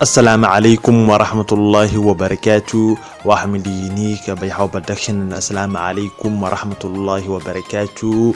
السلام عليكم ورحمة الله وبركاته وأحمد ينيك بيحاو بدكشن. السلام عليكم ورحمة الله وبركاته.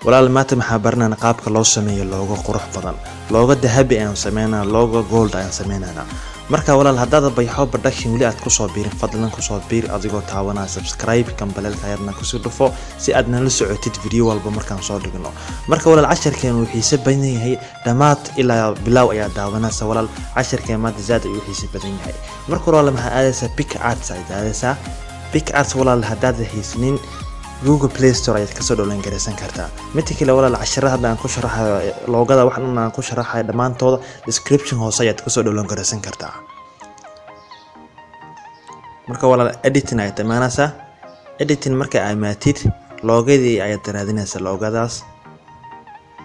walaal maanta maxaa barnana qaabka loo sameeyo looga qurux badan looga dahabi aan sameynaa looga gold aan sameynaa marka walaal hadaad bayxo production wali aad ku soo biirin fadlan ku soo biir adigoo taabanaa subscribe kambalelka yarna ku soo dhufo si aad nala socotid video walba markaan soo dhigno marka walaal casharkeen uu xiiso badan yahay dhamaad ilaa bilow ayaa daawanaysa walaal casharkeen maanta zaad uu xiiso badan yahay marka walaal maxaa aadaysa pick arts aadaysa pick arts walaal hadaad haysanin Google Play Store ayaad kasoo dhawaan garaysan kartaa mid kale walaal casharaha hadda aan ku sharaxayo loogada waxaan aan ku sharaxayo dhamaantooda description hoose ayaad kasoo dhawaan garaysan kartaa marka walaal editing ayaad imaanaysaa editing marka ay maatid loogadii ayaad raadinaysaa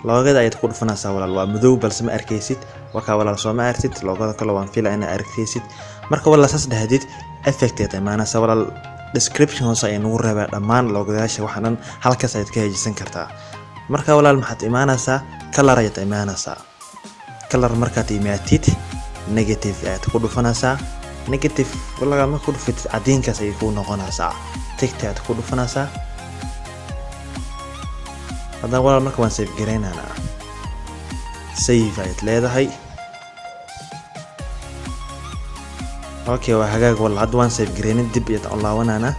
loogada ayaad ku dhufanaysaa walaal waa madow balse ma arkaysid waka walaal soo ma aragtid loogada kale waan fiilaa inaad arkaysid marka walaal saas dhahdid effect ayaad imaanaysaa walaal description hoose ay nagu reebaa dhamaan loogadaasha waxaan halkaas aad ka hejin kartaa marka walaal maxaad imaanaysaa color ayaad imaanaysaa color markaad imaatid negative ayaad ku dhufanaysaa negative walaal ma ku dhufatid cadiinkaas ay ku noqonaysaa text ayaad ku dhufanaysaa haddana walaal marka waan save gareynaa save ayaad leedahay okay waa hagaag walaal hadda waan save gareynay dib ayaad u laabanana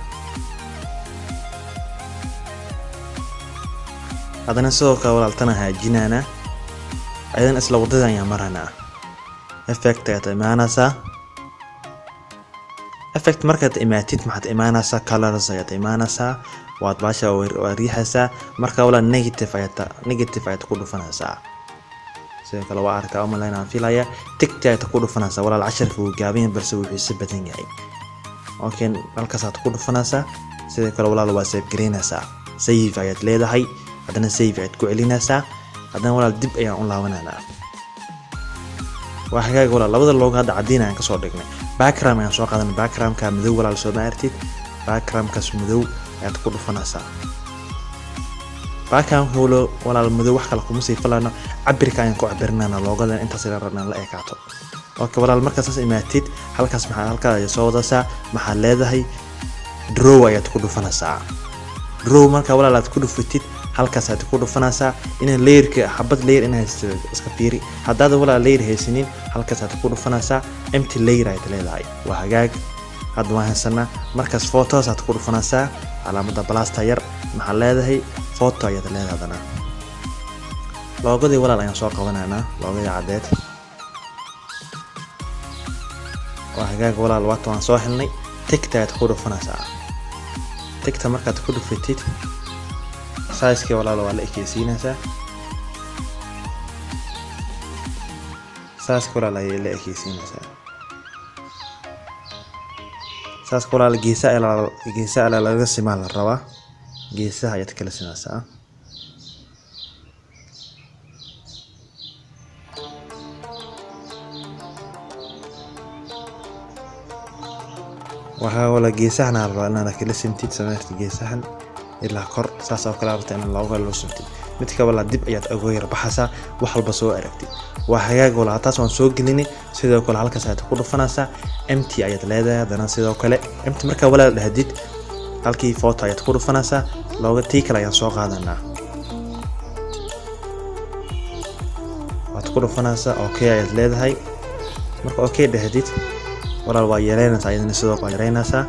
hadana sidoo kale walaal tan haajinana aydan isla wadada ayaan marana effect ayaad imaanaysaa effect markaad imaatid maxaad imaanaysaa colors ayaad imaanaysaa waad baasha riixaysaa marka walaal negative ayaad ku dhufanaysaa sidoo kale waa arkaa uma leena filaya tiktok ku dhufanaysaa walaal casharka uu gaabiin balse uu xiiso badan yahay okay halkaas aad ku dhufanaysaa sidoo kale walaal waa save gareynaysaa save ayaad leedahay hadana save ayaad ku celinaysaa hadana walaal dib ayaan u laabanana waa hagaag walaal labada looga hadda cadiin aan ka soo dhignay background ayaan soo qaadanay background-ka madow walaal soo ma aragtid background-kaas madow ayaad ku dhufanaysaa baakan holo walaal madow wax kale kuma sii falano cabirka ayaan ku cabirnana loogada intaas la rabnaa la eekaato okay walaal markaas imaatid halkaas halka ay soo wadaysaa maxaa leedahay draw ayaad ku dhufanaysaa draw marka walaal aad ku dhufatid halkaas aad ku dhufanaysaa in layer-ka xabad layer in haysto iska fiiri hadaad walaal layer haysanin halkaas aad ku dhufanaysaa empty layer ayaad leedahay waa hagaag hadda waan haysanaa markaas photos aad ku dhufanaysaa calaamada blaster yar maxaa leedahay photo ayaad leedahay loogadii walaal ayaan soo qabanayna loogadii cadeed waa hagaag walaal waad waan soo helnay tiktok ayaad ku dhufanaysaa tiktok markaad ku dhufatid size-ka walaal waa la ekeysiinaysaa size-ka walaal ay la ekeysiinaysaa size-ka walaal geesaha laga simaa la rabaa geesaha ayaad kala sinaysaa waxa wala geesahana la rabaa inaad kala simtid sameeyay geesahan ilaa kor saas oo kala rabta in looga loo simtid mid ka wala dib ayaad ugu yar baxaysaa wax walba soo aragtid waa hagaag wala taas waan soo gelinay sidoo kale halkaas aad ku dhufanaysaa empty ayaad leedahay hadana sidoo kale empty marka wala dhahdid halkii photo ayaad ku dhufanaysaa looga tiikala ayaan soo qaadanaa waad ku dhufanaysaa okay ayaad leedahay marka okay dhahdid walaal waa yareynaysaa idin sidoo kale yareynaysaa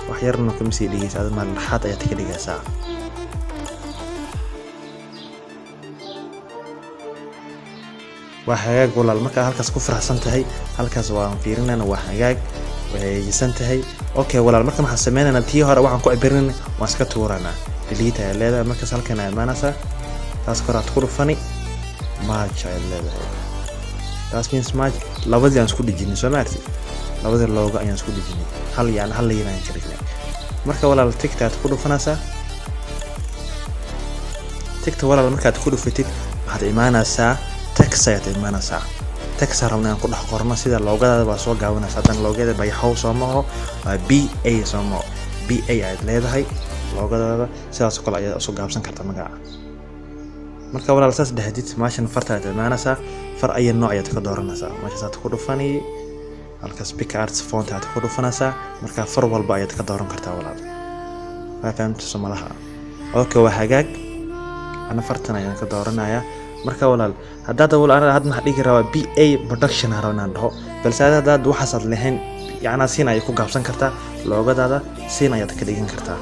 wax yarna kuma sii dhigaysaa aad mal xad ayaad ka dhigaysaa waa hagaag walaal marka halkaas ku faraxsan tahay halkaas waan fiirinayna waa hagaag waysan tahay okay walaal marka maxaa sameeynaa tii hore waxaan ku cabirnay waan iska tuuranaa delete ay leedahay markaas halkan ay imaanaysaa taas koraad ku dhufani match ay leedahay taas means match labadii aan isku dhijinay soo ma aragtid labadii looga ayaan isku dhijinay hal leer ayaan ka dhignay marka walaal tiktok aad ku dhufanaysaa tiktok walaal markaad ku dhufatid waxaad imaanaysaa text ayaad imaanaysaa text rabnaa ku dhax qorno sida loogada baa soo gaabanaysa hadan loogada bayxow Soomaho waa BA Soomaho BA aad leedahay loogada sidaas kale ayaad soo gaabsan kartaa magaca marka walaal saas dhahdid maashan farta aad imaanaysaa far ay nooc ayaad ka dooranaysaa meesha aad ku dhufani halkaas pick arts font aad ku dhufanaysaa marka far walba ayaad ka dooran kartaa walaal fahamta Soomaaliha okay waa hagaag ana fartan ayaan ka dooranaya marka walaal hadda walaal had ma dhigi rabaa BA production haroonaan dhaho balse hadda waxaad lahayn yaana siin ay ku gaabsan kartaa loogadaada siin ayaad ka dhigan kartaa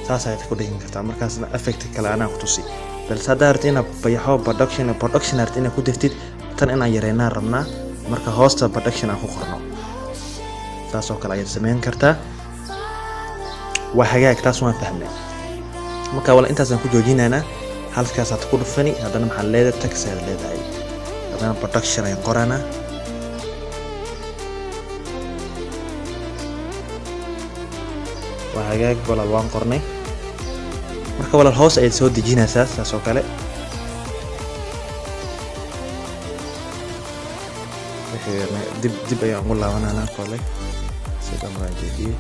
saas ayaad ku dhigan kartaa markaasna effect kale ana ku tusi balse hadda artina bayaxo production artina ku dirtid tan inaan yareynaa rabnaa marka hoosta production aan ku qorno taas oo kale ayaad sameyn kartaa waa hagaag taas waan fahmay marka wala intaas aan ku joojinayna halkaas aad ku dhufani hadana maxaa leedahay tax aad leedahay hadana production ay qorana waa hagaag wala waan qornay marka wala hoos ay soo dejinaysaa taas oo kale dib ayaan ugu laabananaa kole sida maraajidii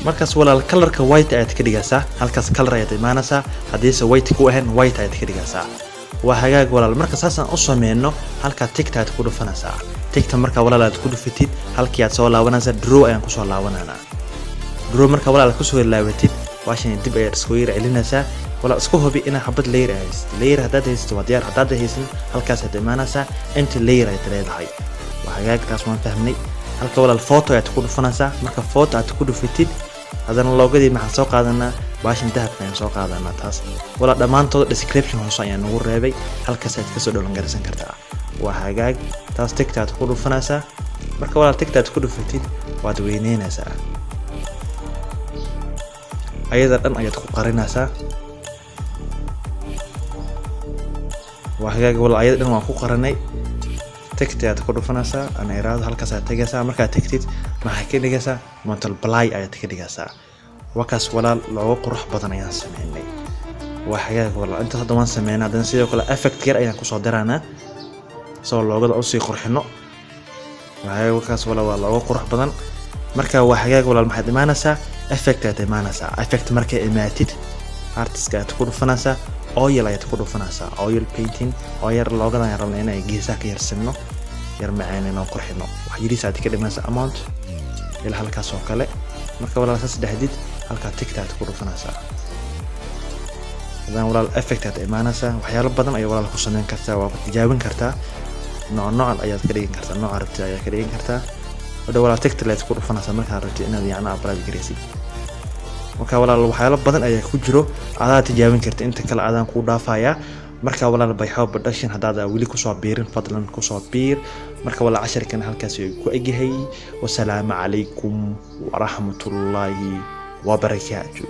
markaas walaal colorka white ayaad ka dhigaysaa halkaas color ayaad imaanaysaa hadiise white ku ahayn white ayaad ka dhigaysaa waa hagaag walaal marka saasaan u sameeyno halka tigta aad ku dhufanaysaa tigta marka walaal aad ku dhufatid halkii aad soo laabanaysaa draw ayaan ku soo laabananaa draw marka walaal ku soo laabatid waashan dib ayaad isku yar celinaysaa wala isku hubi ina habad layer layer hadda haysto waa diyaar hadda haysan halkaas aad imaanaysaa inta layer ay leedahay waa hagaag taas waan fahmay halka walaal photo ayaad ku dhufanaysaa marka photo aad ku dhufatid hadana loogadii maxaa soo qaadanaa baashin dahabka ayaan soo qaadanaa taas wala dhamaantood description hoos ayaan ugu reebay halkaas aad ka soo dhawaan garsan kartaa waa hagaag taas tigta aad ku dhufanaysaa marka walaal tigta aad ku dhufatid waad weyneynaysaa ayada dhan ayaad ku qarinaysaa waa hagaag walaal ayada dhan waan ku qaranay tigta aad ku dhufanaysaa ana iraado halkaas aad tagaysaa marka aad tagtid maxaa ka dhigaysaa multiply ayaad ka dhigaysaa wakaas walaal looga qurux badan ayaan sameynay waa hagaag walaal inta hadda waan sameynaa hadana sidoo kale effect yar ayaan ku soo daraanaa soo loogada u sii qurxino waa wakaas walaal waa looga qurux badan marka waa hagaag walaal maxaad imaanaysaa effect aad imaanaysaa effect markay imaatid artist aad ku dhufanaysaa oil ayaad ku dhufanaysaa oil painting oo yar loogada ayaan rabnaa inay geesaha ka yarsinno yar macaan inoo qurxino wax yiriis aad ka dhimaysaa amount ila halkaas oo kale marka walaal saas dhahdid halka tigta aad ku dhufanaysaa hadana walaal effect aad imaanaysaa waxyaalo badan ay walaal ku sameyn kartaa waa tijaabin kartaa nooc ayaad ka dhigin kartaa nooc aragti ayaad ka dhigin kartaa wada walaal tigta aad ku dhufanaysaa marka aragti inaad yaana abraad gareysid marka walaal waxyaalo badan ayaa ku jiro aad tijaabin kartaa inta kale aadaan ku dhaafaya marka walaal bayxaw production hadaad wali ku soo biirin fadlan ku soo biir marka walaal casharkan halkaas ay ku egahay wassalaamu calaykum wa rahmatullaahi wa barakaatuh